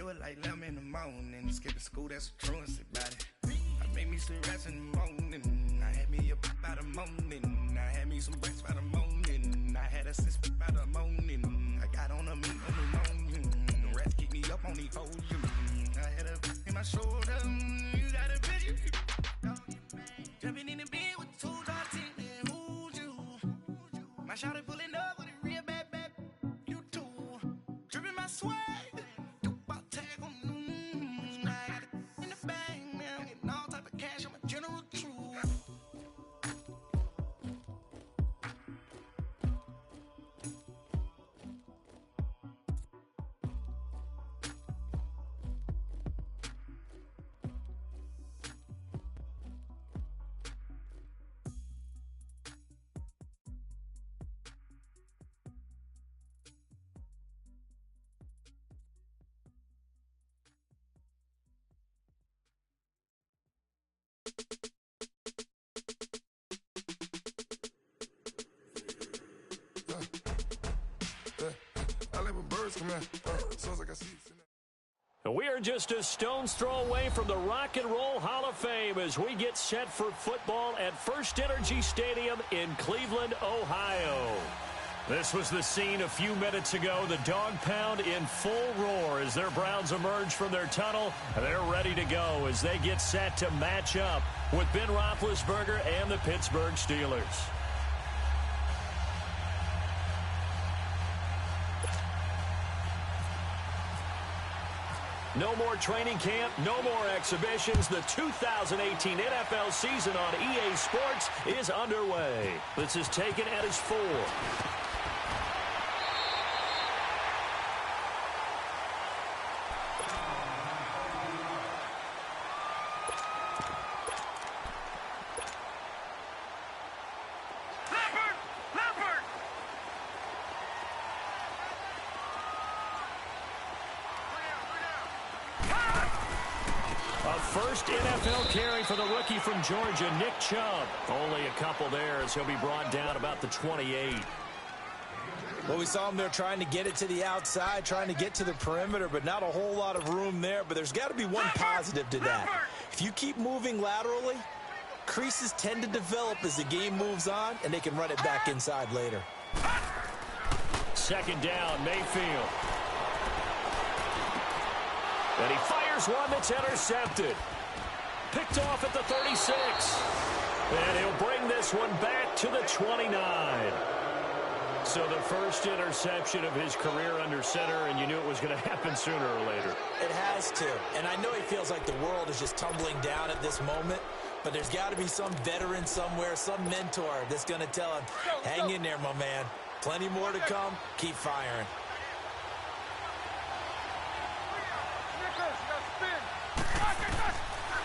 It was like 11 in the morning. Skipping school, that's a truancy about it. I made me some rest in the morning. I had me a pop by the morning. I had me some breaks by the morning. I had a sis by the morning. I got on a meat on the morning. The rats keep me up on the podium. I had a in my shoulder. You got a bitch. Jumping in the bed with 2 dots in there. Who's you? My shawty pulling up with a real bad. You too. Dripping my swag. We are just a stone's throw away from the Rock and Roll Hall of Fame as we get set for football at First Energy Stadium in Cleveland, Ohio. This was the scene a few minutes ago. The dog pound in full roar as their Browns emerge from their tunnel. They're ready to go as they get set to match up with Ben Roethlisberger and the Pittsburgh Steelers. No more training camp, no more exhibitions. The 2018 NFL season on EA Sports is underway. This is taken at his 4. First NFL carry for the rookie from Georgia, Nick Chubb. Only a couple there as he'll be brought down about the 28. Well, we saw him there trying to get it to the outside, trying to get to the perimeter, but not a whole lot of room there. But there's got to be one positive to that. If you keep moving laterally, creases tend to develop as the game moves on, and they can run it back inside later. Second down, Mayfield. And he fires one that's intercepted. Picked off at the 36. And he'll bring this one back to the 29. So the first interception of his career under center, and you knew it was going to happen sooner or later. It has to. And I know he feels like the world is just tumbling down at this moment, but there's got to be some veteran somewhere, some mentor that's going to tell him, hang in there, my man. Plenty more to come. Keep firing.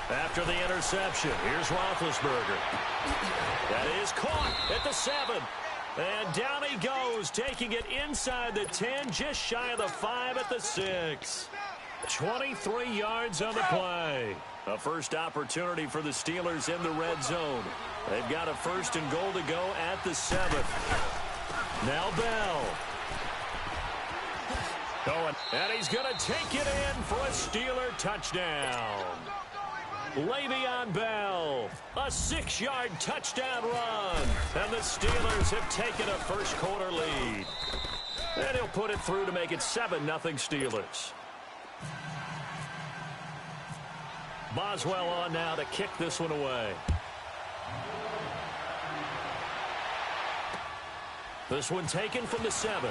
After the interception, here's Roethlisberger. That is caught at the 7. And down he goes, taking it inside the 10, just shy of the 5 at the 6. 23 yards on the play. A first opportunity for the Steelers in the red zone. They've got a 1st and goal to go at the 7. Now Bell. Going, and he's going to take it in for a Steeler touchdown. Le'Veon Bell, a 6-yard touchdown run. And the Steelers have taken a first-quarter lead. And he'll put it through to make it 7-0 Steelers. Boswell on now to kick this one away. This one taken from the 7.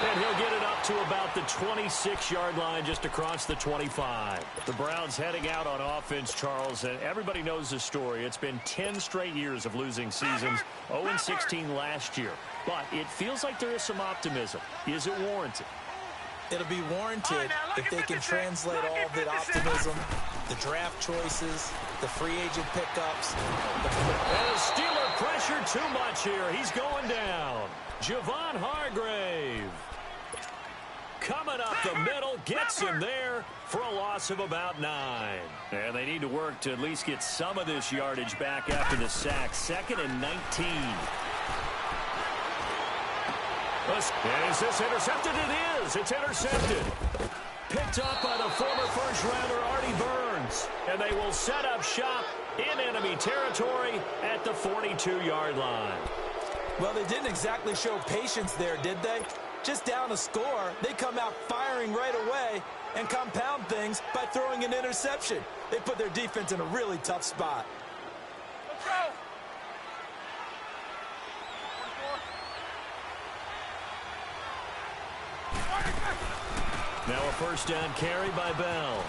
And he'll get it up to about the 26-yard line just across the 25. The Browns heading out on offense, Charles, and everybody knows the story. It's been 10 straight years of losing seasons, 0-16 last year. But it feels like there is some optimism. Is it warranted? It'll be warranted if they can translate all of that optimism, the draft choices, the free agent pickups. And the Steeler pressure too much here. He's going down. Javon Hargrave. Coming up the middle, gets him there for a loss of about 9. And they need to work to at least get some of this yardage back after the sack. 2nd and 19. A Is this intercepted? It is. It's intercepted. Picked up by the former first-rounder Artie Burns. And they will set up shop in enemy territory at the 42-yard line. Well, they didn't exactly show patience there, did they? Just down a score, they come out firing right away and compound things by throwing an interception. They put their defense in a really tough spot. Let's go! Now a first down carry by Bell.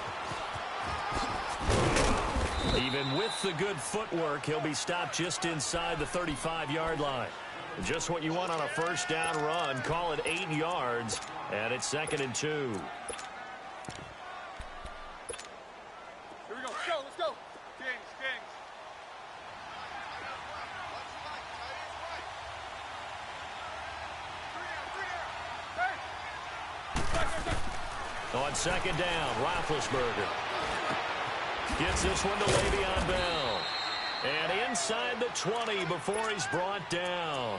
Even with the good footwork, he'll be stopped just inside the 35-yard line. Just what you want on a first down run. Call it 8 yards, and it's 2nd and 2. Here we go. Let's go. Kings. On 2nd down, Roethlisberger gets this one to Le'Veon Bell. And inside the 20 before he's brought down.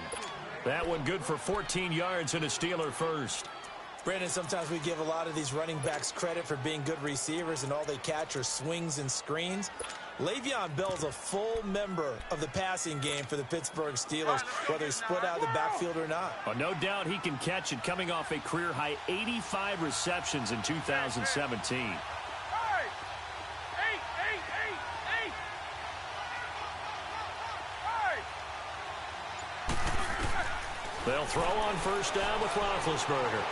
That one good for 14 yards and a Steeler first. Brandon, sometimes we give a lot of these running backs credit for being good receivers and all they catch are swings and screens. Le'Veon Bell's a full member of the passing game for the Pittsburgh Steelers, whether he's split out of the backfield or not. Oh, no doubt he can catch it, coming off a career-high 85 receptions in 2017. They'll throw on first down with Roethlisberger.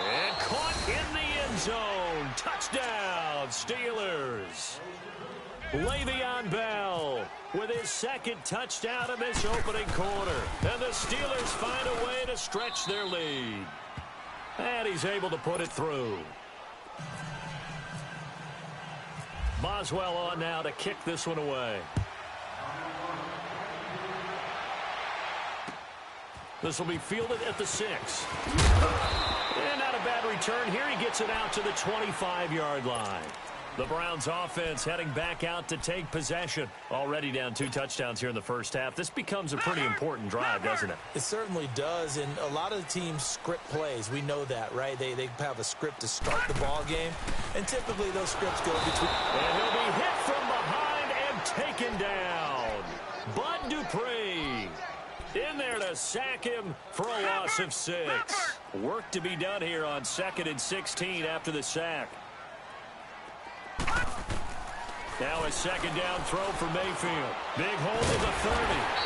And caught in the end zone. Touchdown, Steelers. Le'Veon Bell with his 2nd touchdown in this opening quarter. And the Steelers find a way to stretch their lead. And he's able to put it through. Boswell on now to kick this one away. This will be fielded at the 6. And not a bad return here. He gets it out to the 25-yard line. The Browns offense heading back out to take possession. Already down 2 touchdowns here in the first half. This becomes a pretty important drive, doesn't it? It certainly does, and a lot of the teams script plays. We know that, right? They have a script to start the ball game, and typically those scripts go between. And he'll be hit from behind and taken down. Bud Dupree in there to sack him for a loss of 6. Work to be done here on 2nd and 16 after the sack. Now a 2nd down throw for Mayfield. Big hole to the 30.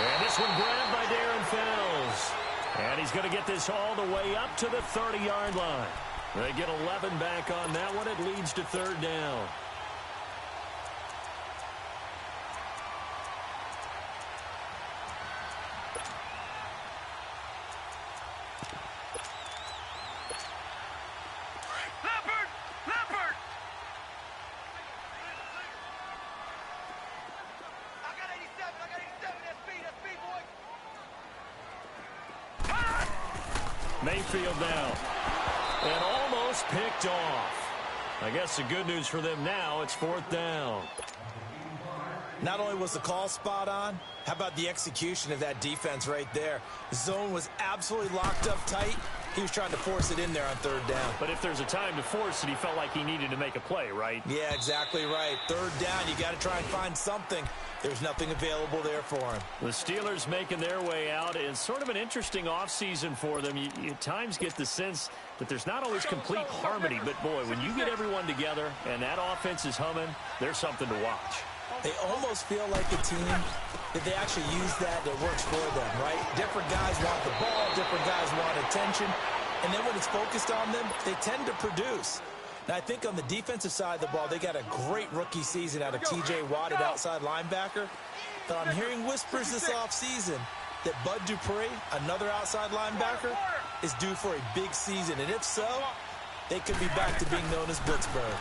And this one grabbed by Darren Fells. And he's going to get this all the way up to the 30-yard line. They get 11 back on that one. It leads to 3rd down. Mayfield now. And almost picked off. I guess the good news for them now, it's 4th down. Not only was the call spot on, how about the execution of that defense right there? The zone was absolutely locked up tight. He was trying to force it in there on 3rd down. But if there's a time to force it, he felt like he needed to make a play, right? Yeah, exactly right. 3rd down, you got to try and find something. There's nothing available there for him. The Steelers making their way out. It's sort of an interesting offseason for them. You at times get the sense that there's not always complete harmony. But, boy, when you get everyone together and that offense is humming, there's something to watch. They almost feel like a team that they actually use that works for them, right? Different guys want the ball. Different guys want attention. And then when it's focused on them, they tend to produce. Now, I think on the defensive side of the ball, they got a great rookie season out of T.J. Watt at outside linebacker. But I'm hearing whispers this offseason that Bud Dupree, another outside linebacker, is due for a big season. And if so, they could be back to being known as Blitzburg.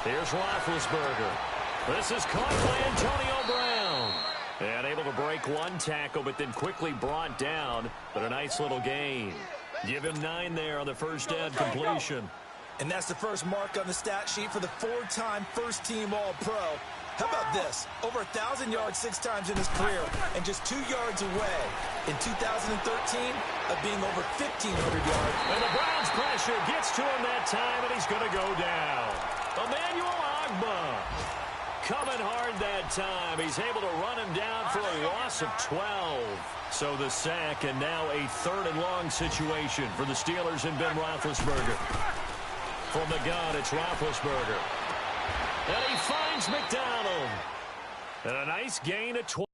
Here's Roethlisberger. This is caught by Antonio Brown. And able to break one tackle, but then quickly brought down. But a nice little gain. Give him 9 there on the first down completion. And that's the first mark on the stat sheet for the 4-time first-team All-Pro. How about this? Over 1,000 yards 6 times in his career, and just 2 yards away in 2013 of being over 1,500 yards. And the Browns' pressure gets to him that time, and he's going to go down. Emmanuel Ogbah coming hard that time. He's able to run him down for a loss of 12. So the sack, and now a 3rd and long situation for the Steelers and Ben Roethlisberger. From the gun, it's Roethlisberger. And he finds McDonald. And a nice gain of 12.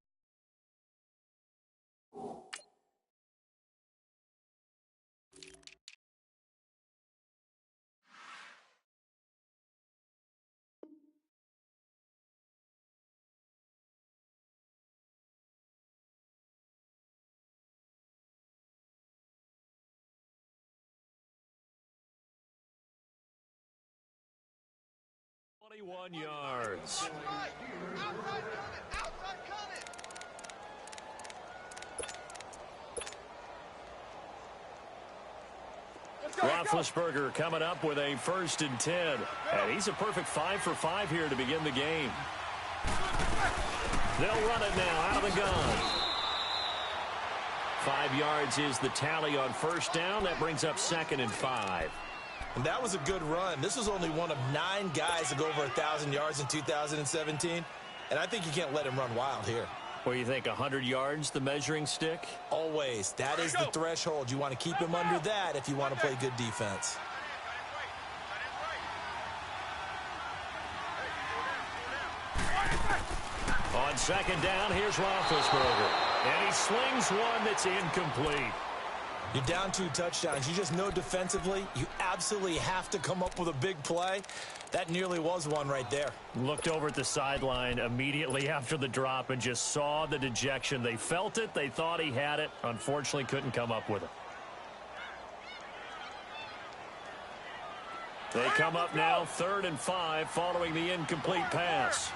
Yards. Roethlisberger coming up with a 1st and 10. And he's a perfect 5 for 5 here to begin the game. They'll run it now out of the gun. 5 yards is the tally on 1st down. That brings up 2nd and 5. And that was a good run. This was only one of 9 guys to go over 1,000 yards in 2017. And I think you can't let him run wild here. What do you think, 100 yards, the measuring stick? Always. That is the threshold. You want to keep him under that if you want to play good defense. On 2nd down, here's Roethlisberger. And he slings one that's incomplete. You're down 2 touchdowns. You just know defensively you absolutely have to come up with a big play. That nearly was one right there. Looked over at the sideline immediately after the drop and just saw the dejection. They felt it. They thought he had it. Unfortunately, couldn't come up with it. They come up now 3rd and 5 following the incomplete pass.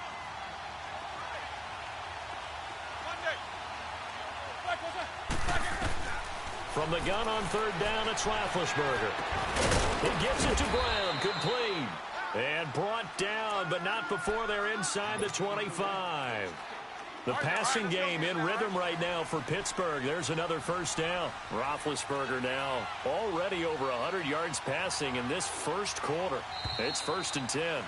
From the gun on 3rd down, it's Roethlisberger. He gets it to Brown, complete. And brought down, but not before they're inside the 25. The passing game in rhythm right now for Pittsburgh. There's another 1st down. Roethlisberger now already over 100 yards passing in this 1st quarter. It's 1st and 10.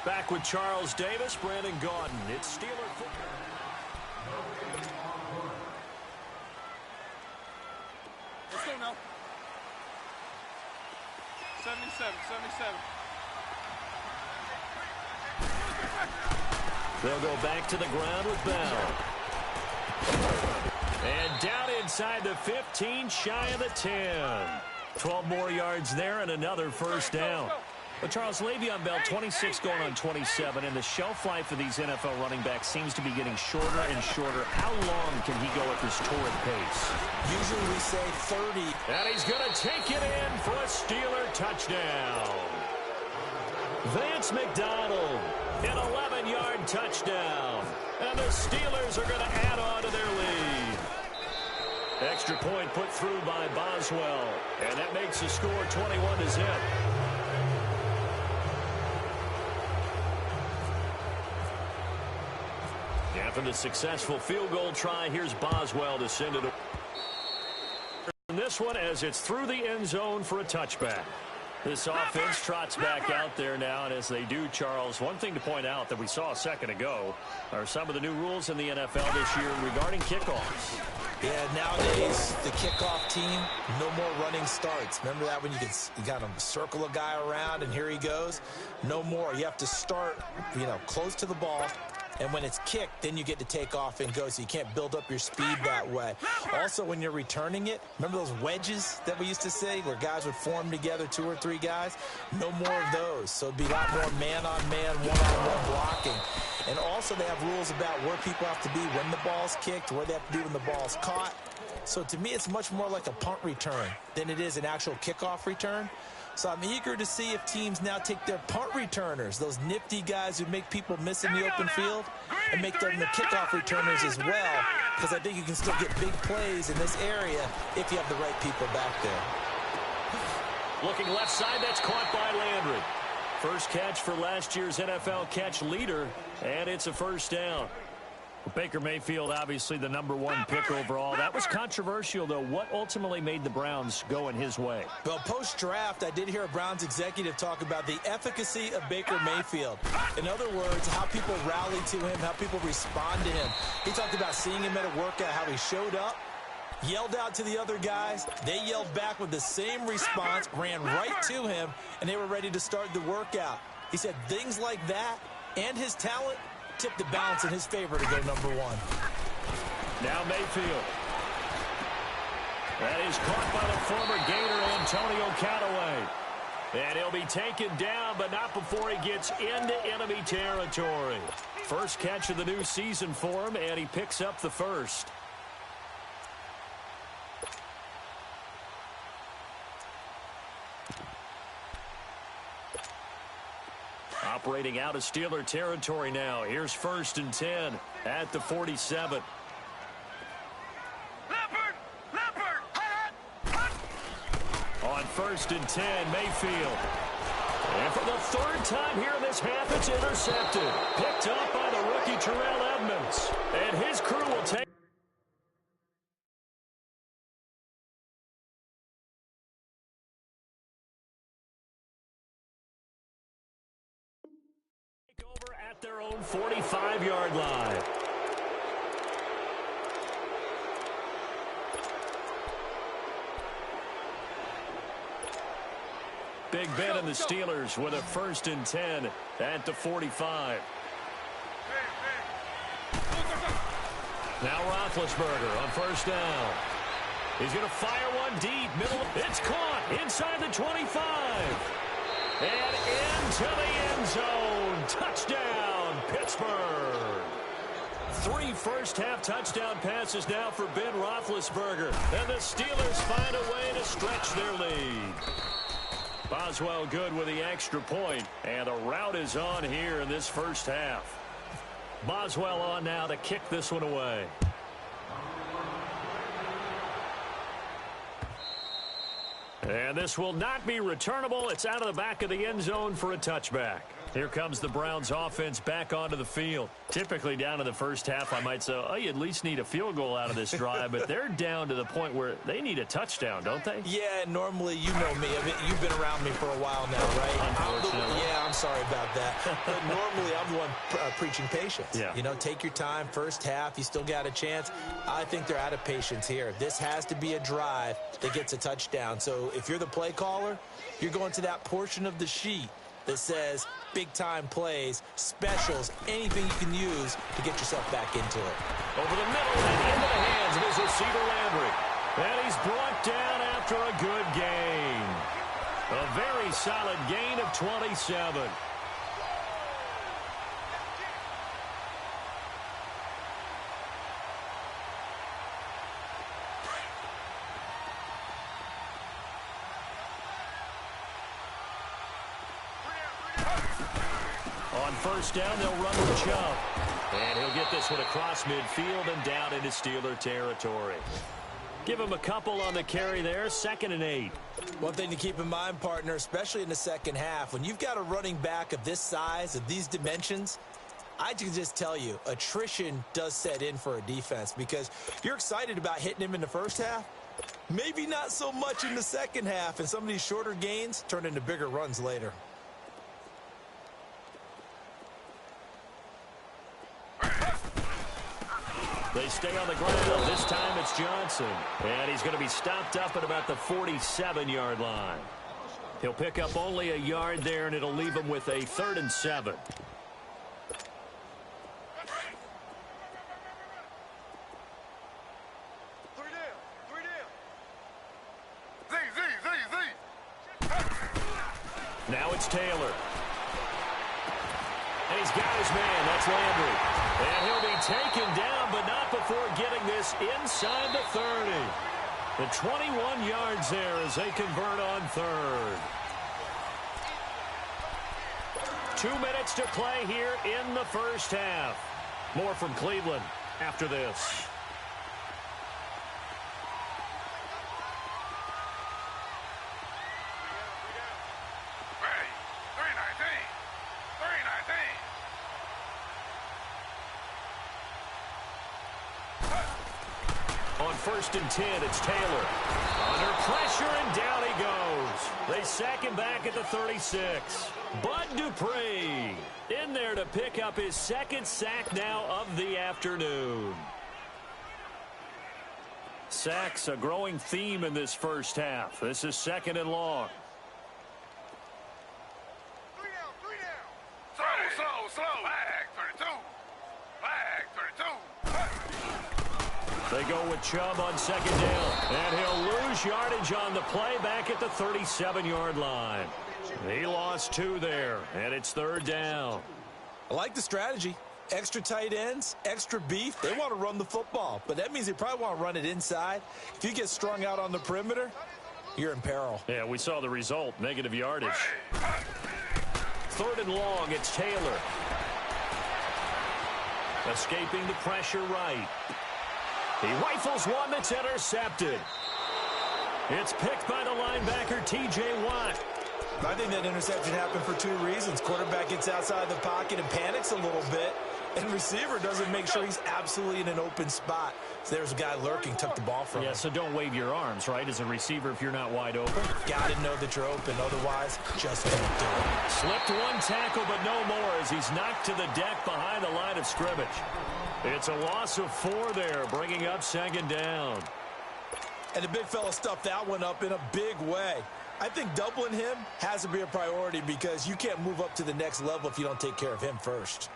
Back with Charles Davis, Brandon Gaudin. It's Steeler football. Let's go now. 77. They'll go back to the ground with Bell. And down inside the 15, shy of the 10. 12 more yards there and another 1st down. But Charles, Le'Veon Bell, 26 going on 27, and the shelf life of these NFL running backs seems to be getting shorter and shorter. How long can he go at this torrid pace? Usually we say 30. And he's going to take it in for a Steeler touchdown. Vance McDonald, an 11-yard touchdown. And the Steelers are going to add on to their lead. Extra point put through by Boswell. And that makes the score 21-0. After the successful field goal try, here's Boswell to send it. This one as it's through the end zone for a touchback. This offense trots back out there now, and as they do, Charles, one thing to point out that we saw a second ago are some of the new rules in the NFL this year regarding kickoffs. Yeah, nowadays, the kickoff team, no more running starts. Remember that when you got to circle a guy around and here he goes? No more. You have to start, close to the ball. And when it's kicked, then you get to take off and go, so you can't build up your speed that way. Also, when you're returning it, remember those wedges that we used to say where guys would form together, 2 or 3 guys? No more of those. So it'd be a lot more man-on-man, one-on-one blocking. And also they have rules about where people have to be when the ball's kicked, where they have to be when the ball's caught. So to me, it's much more like a punt return than it is an actual kickoff return. So I'm eager to see if teams now take their punt returners, those nifty guys who make people miss in the open field, and make them the kickoff returners as well, because I think you can still get big plays in this area if you have the right people back there. Looking left side, that's caught by Landry. First catch for last year's NFL catch leader, And it's a first down. Baker Mayfield, obviously the #1 pick overall. That was controversial, though. What ultimately made the Browns go in his way? Well, post-draft, I did hear a Browns executive talk about the efficacy of Baker Mayfield. In other words, how people rally to him, how people respond to him. He talked about seeing him at a workout, how he showed up, yelled out to the other guys. They yelled back with the same response, ran right to him, and they were ready to start the workout. He said things like that and his talent tipped the balance in his favor to go #1. Now Mayfield. That is caught by the former Gator Antonio Callaway. And he'll be taken down, but not before he gets into enemy territory. First catch of the new season for him, and he picks up the first. Operating out of Steeler territory now. Here's 1st and 10 at the 47. On 1st and 10, Mayfield. And for the 3rd time here in this half, it's intercepted. Picked up by the rookie Terrell Edmonds. And his crew will take over at their own 45-yard line. Big Ben and the Steelers with a 1st and 10 at the 45. Now Roethlisberger on 1st down. He's going to fire one deep. Middle. It's caught inside the 25. And into the end zone. Touchdown, Pittsburgh. 3 first-half touchdown passes now for Ben Roethlisberger. And the Steelers find a way to stretch their lead. Boswell good with the extra point. And the route is on here in this first half. Boswell on now to kick this one away. And this will not be returnable. It's out of the back of the end zone for a touchback. Here comes the Browns offense back onto the field. Typically down in the first half, I might say, oh, you at least need a field goal out of this drive. But they're down to the point where they need a touchdown, don't they? Yeah, normally, you know me. I mean, you've been around me for a while now, right? I'm sorry about that. But normally, I'm the one preaching patience. Yeah. You know, take your time. First half, you still got a chance. I think they're out of patience here. This has to be a drive that gets a touchdown. So if you're the play caller, you're going to that portion of the sheet that says big-time plays, specials, anything you can use to get yourself back into it. Over the middle and into the hands of his receiver, Landry. And he's brought down after a good gain. A very solid gain of 27. On 1st down, they'll run with Chubb. And he'll get this one across midfield and down into Steeler territory. Give him a couple on the carry there, 2nd and 8. One thing to keep in mind, partner, especially in the second half, when you've got a running back of this size, of these dimensions, I can just tell you, attrition does set in for a defense because you're excited about hitting him in the first half. Maybe not so much in the second half, and some of these shorter gains turn into bigger runs later. They stay on the ground. This time it's Johnson. And he's going to be stopped up at about the 47-yard line. He'll pick up only a yard there, and it'll leave him with a 3rd and 7. Now it's Taylor. And he's got his man. That's Landry. And he'll be taken down, but not before getting this inside the 30. The 21 yards there as they convert on 3rd. 2 minutes to play here in the first half. More from Cleveland after this. On 1st and 10, it's Taylor. Under pressure, and down he goes. They sack him back at the 36. Bud Dupree in there to pick up his second sack now of the afternoon. Sacks, a growing theme in this first half. This is 2nd and long. Slow. Flag 32. They go with Chubb on 2nd down. And he'll lose yardage on the play back at the 37-yard line. He lost 2 there, and it's 3rd down. I like the strategy. Extra tight ends, extra beef. They want to run the football, but that means they probably want to run it inside. If you get strung out on the perimeter, you're in peril. Yeah, we saw the result, negative yardage. 3rd and long, it's Taylor. Escaping the pressure right. He rifles one that's intercepted. It's picked by the linebacker, T.J. Watt. I think that interception happened for 2 reasons. Quarterback gets outside the pocket and panics a little bit, and receiver doesn't make sure he's absolutely in an open spot. So there's a guy lurking, took the ball from him. Yeah, so don't wave your arms, right, as a receiver if you're not wide open. Got to know that you're open, otherwise just don't do it. Slipped 1 tackle, but no more as he's knocked to the deck behind the line of scrimmage. It's a loss of 4 there, bringing up 2nd down. And the big fella stuffed that one up in a big way. I think doubling him has to be a priority because you can't move up to the next level if you don't take care of him first.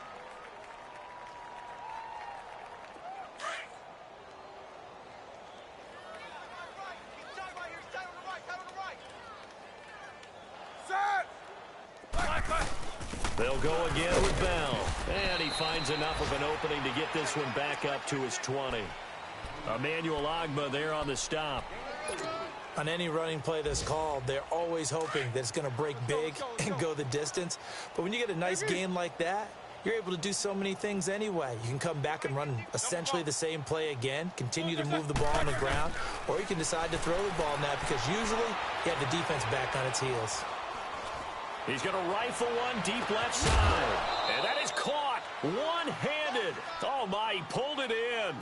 They'll go again with Bell. And he finds enough of an opening to get this one back up to his 20. Emmanuel Ogbah there on the stop. On any running play that's called, they're always hoping that it's going to break big and go the distance. But when you get a nice game like that, you're able to do so many things anyway. You can come back and run essentially the same play again, continue to move the ball on the ground, or you can decide to throw the ball now because usually you have the defense back on its heels. He's going to rifle one deep left side. And that is caught one-handed. Oh, my, he pulled it in.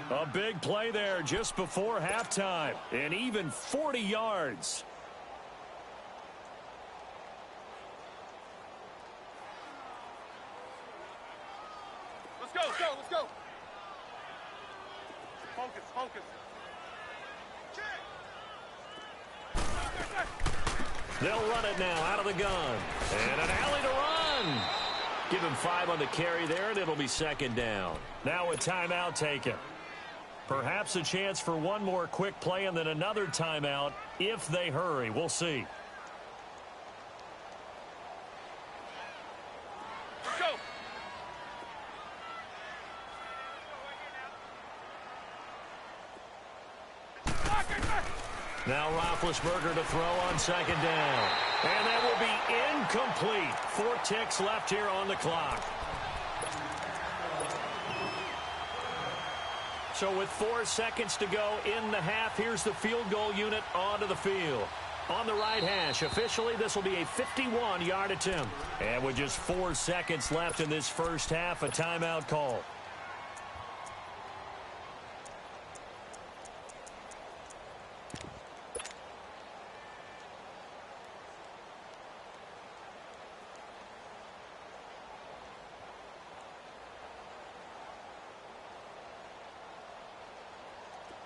A big play there just before halftime. And even 40 yards. Let's go. Focus. They'll run it now out of the gun. And an alley to run. Give him 5 on the carry there, and it'll be 2nd down. Now a timeout taken. Perhaps a chance for one more quick play and then another timeout if they hurry. We'll see. Let's go. Now Roethlisberger to throw on 2nd down. And that will be incomplete. 4 ticks left here on the clock. So with 4 seconds to go in the half, here's the field goal unit onto the field. On the right hash, officially this will be a 51-yard attempt. And with just 4 seconds left in this first half, a timeout call.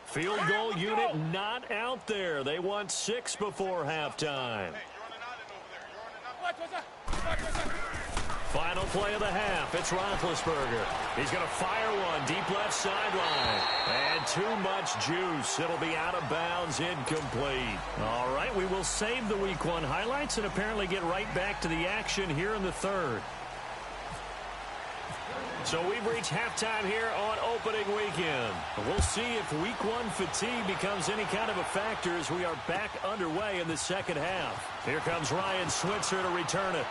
Field goal unit not out there. They want 6 before halftime. Final play of the half. It's Roethlisberger. He's going to fire one deep left sideline. And too much juice. It'll be out of bounds, incomplete. All right, we will save the Week 1 highlights and apparently get right back to the action here in the third. So we've reached halftime here on opening weekend. We'll see if Week 1 fatigue becomes any kind of a factor as we are back underway in the second half. Here comes Ryan Switzer to return it.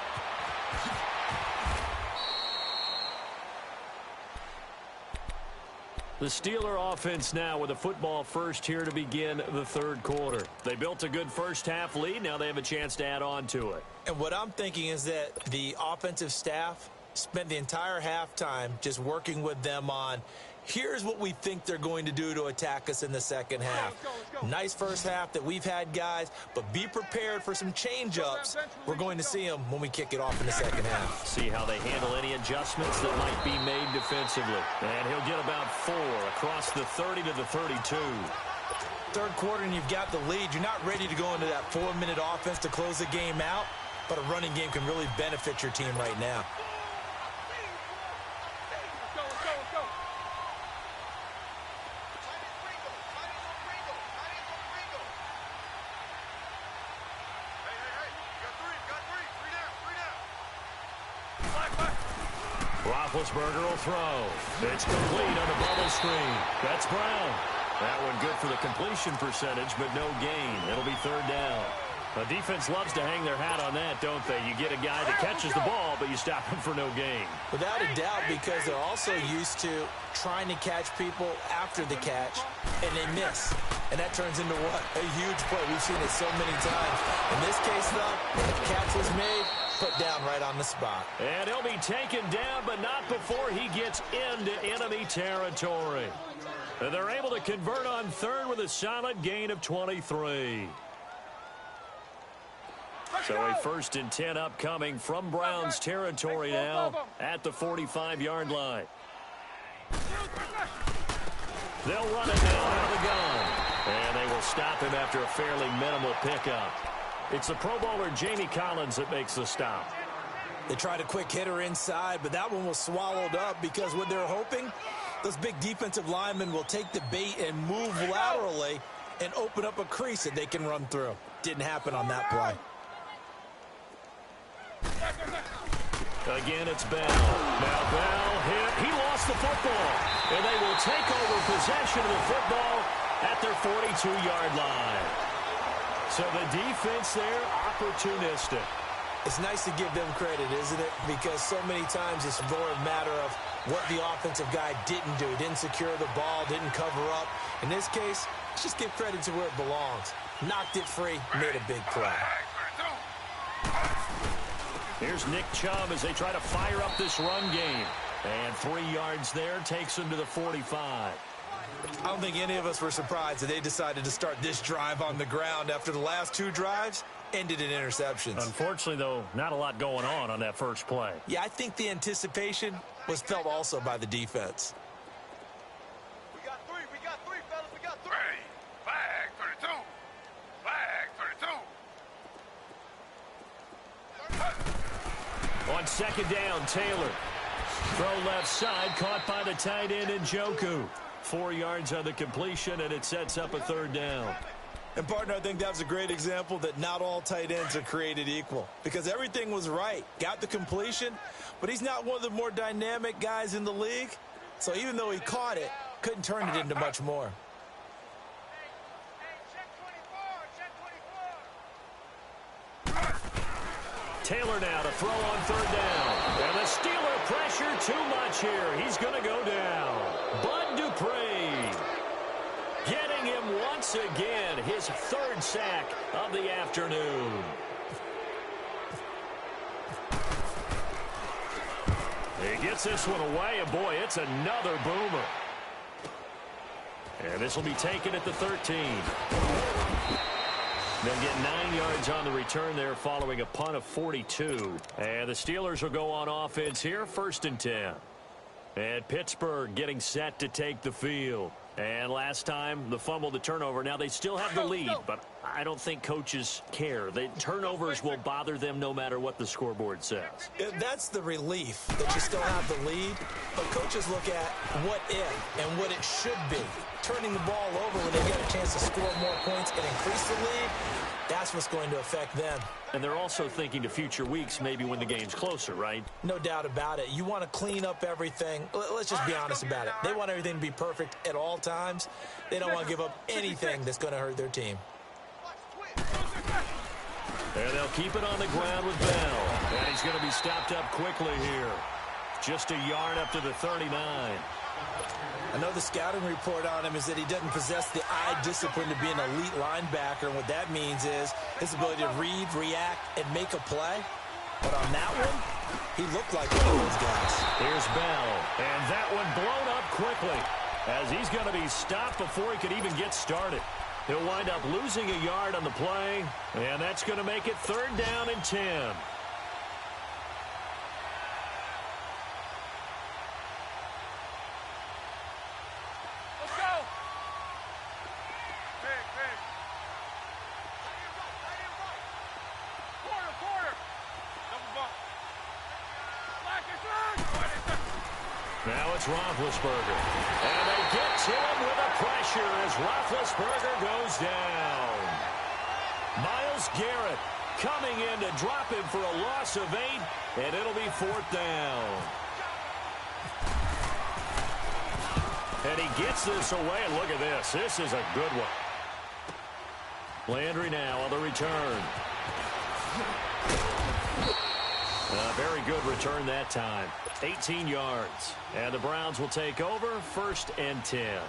The Steeler offense now with a football first here to begin the third quarter. They built a good first half lead. Now they have a chance to add on to it. And what I'm thinking is that the offensive staff spent the entire halftime just working with them on Here's what we think they're going to do to attack us in the second half. Nice first half that we've had, guys, but be prepared for some change-ups. We're going to see them when we kick it off in the second half. See how they handle any adjustments that might be made defensively. And he'll get about 4 across the 30 to the 32. Third quarter and you've got the lead. You're not ready to go into that 4-minute offense to close the game out, but a running game can really benefit your team right now. Roethlisberger will throw. It's complete on the bubble screen. That's Brown. That one good for the completion percentage, but no gain. It'll be third down. The defense loves to hang their hat on that, don't they? You get a guy that catches the ball, but you stop him for no gain. Without a doubt, because they're also used to trying to catch people after the catch, and they miss. And that turns into what? A huge play. We've seen it so many times. In this case, though, the catch was made, put down right on the spot. And he'll be taken down, but not before he gets into enemy territory. And they're able to convert on third with a solid gain of 23. So a 1st and 10 upcoming from Browns territory now at the 45-yard line. They'll run it now out of the gun. And they will stop him after a fairly minimal pickup. It's the Pro Bowler Jamie Collins that makes the stop. They tried a quick hitter inside, but that one was swallowed up because what they're hoping, those big defensive linemen will take the bait and move laterally and open up a crease that they can run through. Didn't happen on that play. Again, it's Bell. Now Bell hit. He lost the football. And they will take over possession of the football at their 42-yard line. So the defense there, opportunistic. It's nice to give them credit, isn't it? Because so many times it's more a matter of what the offensive guy didn't do. Didn't secure the ball, didn't cover up. In this case, let's just give credit to where it belongs. Knocked it free, made a big play. Here's Nick Chubb as they try to fire up this run game. And 3 yards there takes them to the 45. I don't think any of us were surprised that they decided to start this drive on the ground after the last 2 drives ended in interceptions. Unfortunately, though, not a lot going on that first play. Yeah, I think the anticipation was felt also by the defense. We got 3, fellas, we got 3. Hey, flag 32. Flag 32. On second down, Taylor. Throw left side, caught by the tight end Njoku. 4 yards on the completion, and it sets up a third down. And, partner, I think that was a great example that not all tight ends are created equal. Because everything was right. Got the completion, but he's not one of the more dynamic guys in the league. So even though he caught it, couldn't turn it into much more. Taylor now to throw on third down. And the Steeler pressure too much here. He's going to go down. Bud Dupree getting him once again, his 3rd sack of the afternoon. He gets this one away, and boy, it's another boomer. And this will be taken at the 13. They'll get 9 yards on the return there following a punt of 42. And the Steelers will go on offense here, 1st and 10. And Pittsburgh getting set to take the field. And last time, the fumble, the turnover. Now, they still have the lead, but I don't think coaches care. The turnovers will bother them no matter what the scoreboard says. That's the relief that you still have the lead. But coaches look at what if and what it should be. Turning the ball over when they get a chance to score more points and increase the lead, that's what's going to affect them. And they're also thinking to future weeks, maybe when the game's closer, right? No doubt about it. You want to clean up everything. Let's just be honest about it. They want everything to be perfect at all times. They don't want to give up anything that's going to hurt their team. And they'll keep it on the ground with Bell. And he's going to be stopped up quickly here. Just a yard up to the 39. I know the scouting report on him is that he doesn't possess the eye discipline to be an elite linebacker. And what that means is his ability to read, react, and make a play. But on that one, he looked like one of those guys. Here's Bell. And that one blown up quickly, as he's going to be stopped before he could even get started. He'll wind up losing a yard on the play, and that's going to make it 3rd down and 10. Let's go. Big, big. Quarter. Double bump. Now it's Roethlisberger. And they get to him with the pressure as Roethlisberger goes down. Myles Garrett coming in to drop him for a loss of 8, and it'll be 4th down. And he gets this away, and look at this. This is a good one. Landry now on the return. A very good return that time. 18 yards. And the Browns will take over 1st and 10.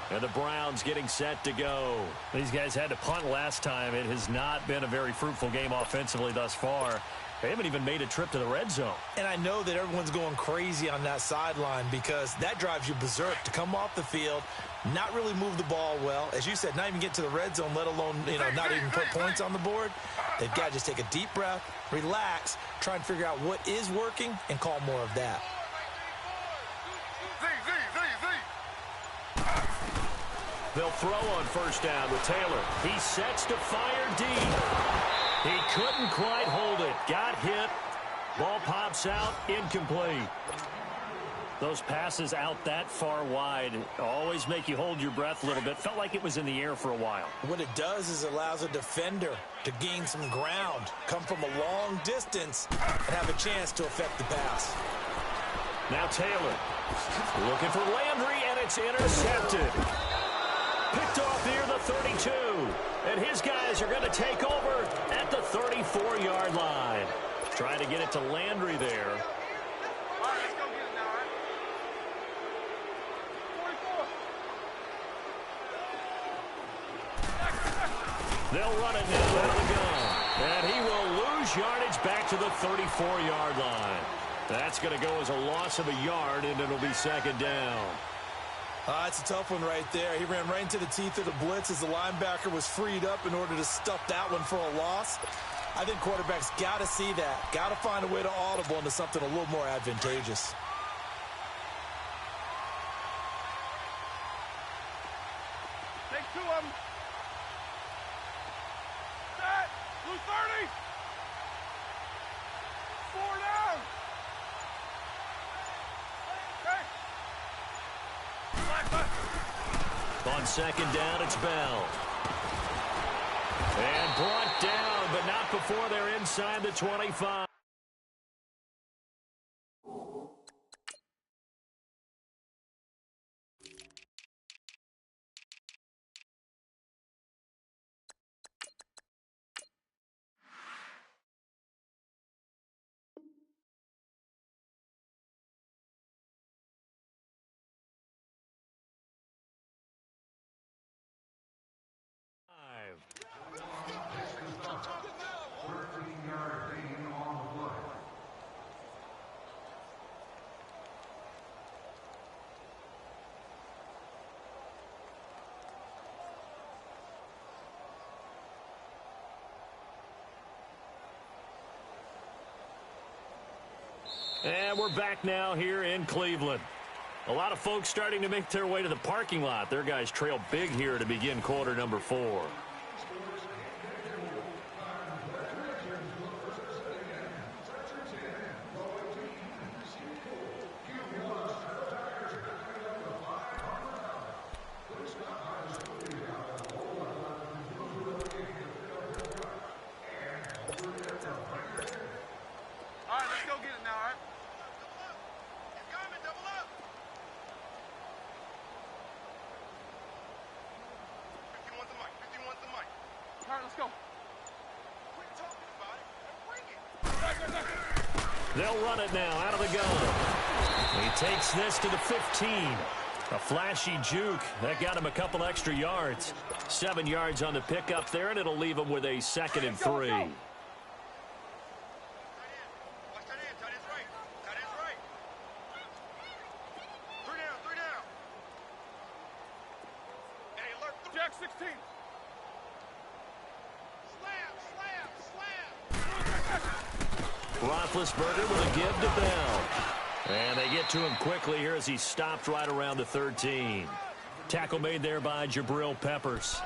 And the Browns getting set to go. These guys had to punt last time. It has not been a very fruitful game offensively thus far. They haven't even made a trip to the red zone. And I know that everyone's going crazy on that sideline because that drives you berserk to come off the field, not really move the ball well. As you said, not even get to the red zone, let alone, not even put points on the board. They've got to just take a deep breath, relax, try and figure out what is working, and call more of that. They'll throw on 1st down with Taylor. He sets to fire deep. He couldn't quite hold it. Got hit. Ball pops out. Incomplete. Those passes out that far wide always make you hold your breath a little bit. Felt like it was in the air for a while. What it does is it allows a defender to gain some ground, come from a long distance, and have a chance to affect the pass. Now Taylor looking for Landry, and it's intercepted. Picked off near the 32. And his guys are going to take over at the 34-yard line. Trying to get it to Landry there. All right, let's go get it now, all right? 44. They'll run it now out of the gun. And he will lose yardage back to the 34-yard line. That's going to go as a loss of a yard, and it'll be 2nd down. It's a tough one right there. He ran right into the teeth of the blitz as the linebacker was freed up in order to stuff that one for a loss. I think quarterbacks got to see that. Got to find a way to audible into something a little more advantageous. Take 2 of them. Set. Blue 30. 4 down. Okay. On 2nd down, it's Bell. And brought down, but not before they're inside the 25. And we're back now here in Cleveland. A lot of folks starting to make their way to the parking lot. Their guys trail big here to begin quarter number 4. All right, let's go get it now, all right? All right, let's go. They'll run it now out of the gun. He takes this to the 15. A flashy juke. That got him a couple extra yards. 7 yards on the pickup there, and it'll leave him with a 2nd and 3. Roethlisberger with a give to Bell. And they get to him quickly here as he stopped right around the 13. Tackle made there by Jabril Peppers.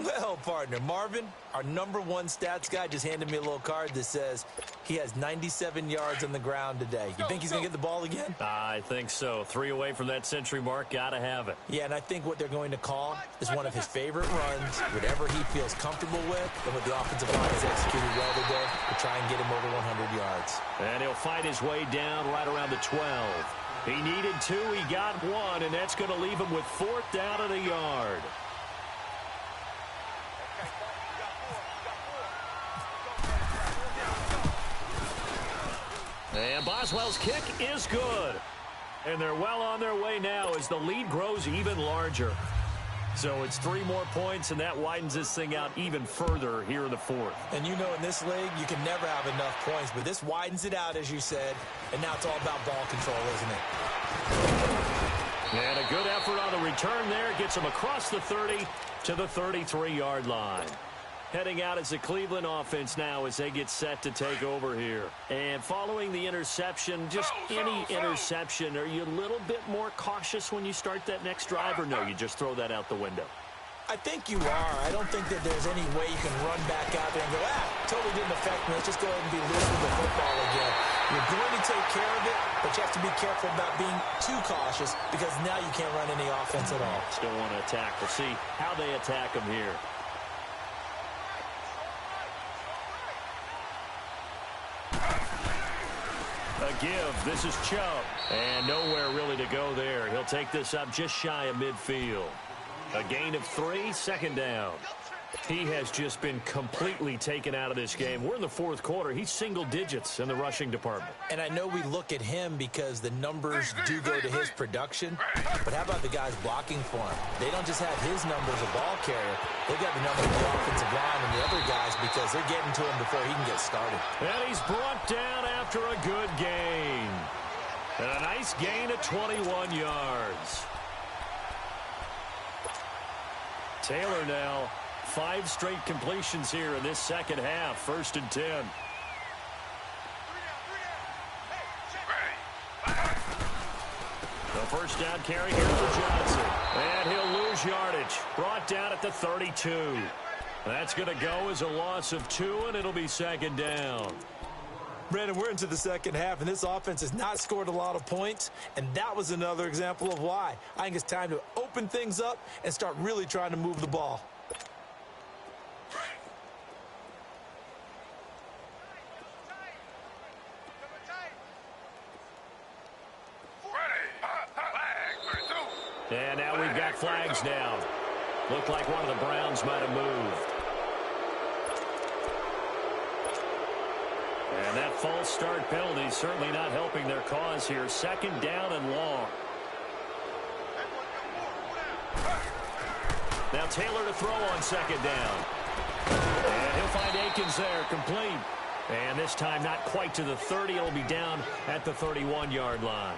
Well, partner, Marvin, our #1 stats guy just handed me a little card that says he has 97 yards on the ground today. You think he's going to get the ball again? I think so. 3 away from that century mark. Got to have it. Yeah, and I think what they're going to call is one of his favorite runs, whatever he feels comfortable with, and what the offensive line has executed well today to try and get him over 100 yards. And he'll fight his way down right around the 12. He needed 2, he got 1, and that's going to leave him with 4th down and a yard. And Boswell's kick is good. And they're well on their way now as the lead grows even larger. So it's 3 more points, and that widens this thing out even further here in the 4th. And you know in this league, you can never have enough points, but this widens it out, as you said, and now it's all about ball control, isn't it? And a good effort on the return there. Gets him across the 30 to the 33-yard line. Heading out as the Cleveland offense now as they get set to take over here. And following the interception, just any interception, are you a little bit more cautious when you start that next drive, or no, you just throw that out the window? I think you are. I don't think that there's any way you can run back out there and go, totally didn't affect me. Let's just go ahead and be loose with the football again. You're going to take care of it, but you have to be careful about being too cautious because now you can't run any offense at all. Still want to attack. We'll see how they attack them here. A give. This is Chubb. And nowhere really to go there. He'll take this up just shy of midfield. A gain of 3, 2nd down. He has just been completely taken out of this game. We're in the 4th quarter. He's single digits in the rushing department. And I know we look at him because the numbers do go to his production, but how about the guys blocking for him? They don't just have his numbers a ball carrier. They got the numbers of the offensive line and the other guys because they're getting to him before he can get started. And he's brought down after a good gain. And a nice gain of 21 yards. Taylor now. 5 straight completions here in this second half. 1st and 10. The first down carry here for Johnson. And he'll lose yardage. Brought down at the 32. That's going to go as a loss of 2, and it'll be 2nd down. Brandon, we're into the second half, and this offense has not scored a lot of points, and that was another example of why. I think it's time to open things up and start really trying to move the ball. And now we've got flags down. Looked like one of the Browns might have moved. And that false start penalty is certainly not helping their cause here. 2nd down and long. Now Taylor to throw on 2nd down. And he'll find Akins there, complete. And this time not quite to the 30. It'll be down at the 31-yard line.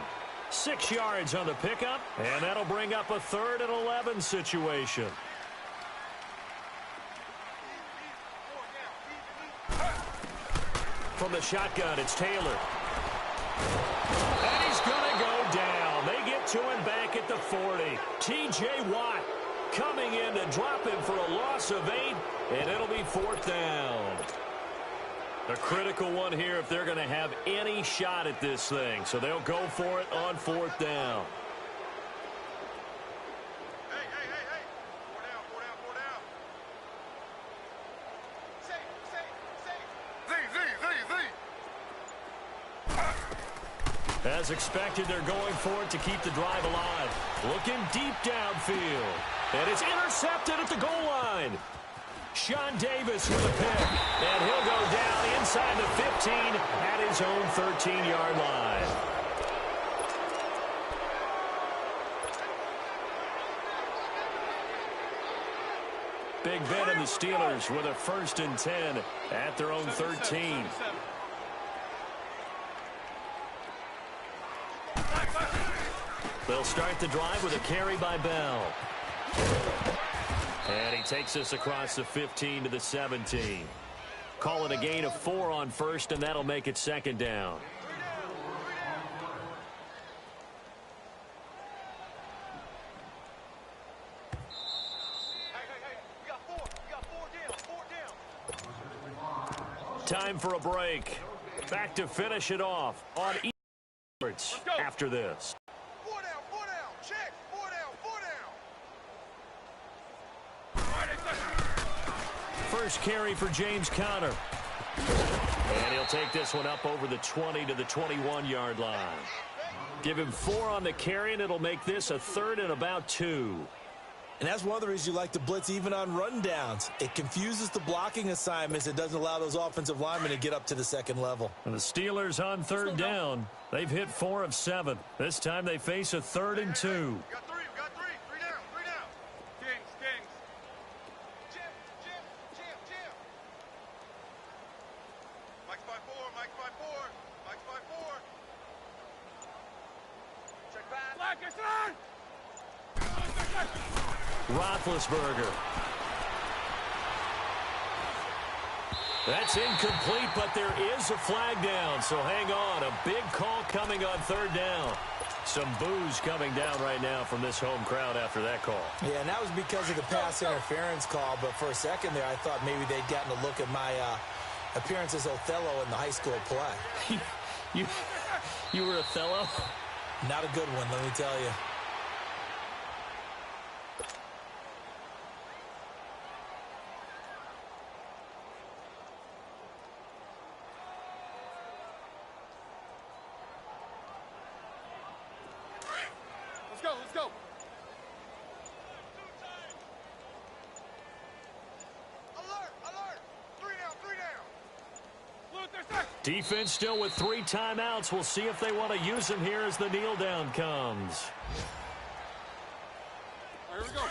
6 yards on the pickup, and that'll bring up a 3rd and 11 situation. From the shotgun, it's Taylor. And he's going to go down. They get to him back at the 40. T.J. Watt coming in to drop him for a loss of 8, and it'll be 4th down. A critical one here if they're going to have any shot at this thing. So they'll go for it on 4th down. Hey. 4 down. Safe. As expected, they're going for it to keep the drive alive. Looking deep downfield. And it's intercepted at the goal line. Sean Davis with a pick. And he'll go down inside the 15 at his own 13-yard line. Big Ben and the Steelers with a 1st and 10 at their own 13. They'll start the drive with a carry by Bell. And he takes us across the 15 to the 17. call it a gain of 4 on first, and that'll make it second down. Time for a break. Back to finish it off on Edwards after this. 4 down, check, 4 down. First carry for James Conner. And he'll take this one up over the 20 to the 21-yard line. Give him 4 on the carry, and it'll make this a 3rd and about 2. And that's one of the reasons you like to blitz even on rundowns. It confuses the blocking assignments. It doesn't allow those offensive linemen to get up to the second level. And the Steelers on 3rd down. They've hit 4 of 7. This time they face a 3rd and 2. We got 3 down. Kings. Jim. Mike's by 4. Check back. Blackison! Roethlisberger. That's incomplete, but there is a flag down, so hang on. A big call coming on 3rd down. Some boos coming down right now from this home crowd after that call. Yeah, and that was because of the pass interference call, but for a second there, I thought maybe they'd gotten a look at my appearance as Othello in the high school play. You were Othello? Not a good one, let me tell you. Let's go. Alert. 3 down. Defense still with 3 timeouts. We'll see if they want to use them here as the kneel down comes. Here we go.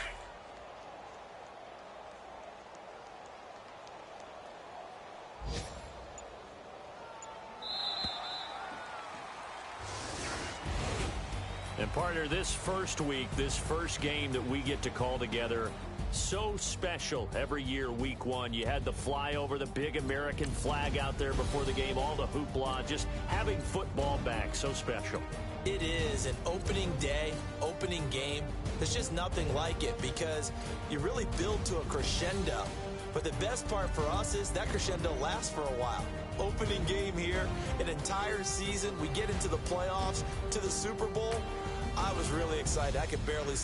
And partner, this first week, this first game that we get to call together, so special every year, week 1. You had the flyover, the big American flag out there before the game, all the hoopla, just having football back, so special. It is an opening day, opening game. There's just nothing like it because you really build to a crescendo. But the best part for us is that crescendo lasts for a while. Opening game here, an entire season. We get into the playoffs, to the Super Bowl. I was really excited. I could barely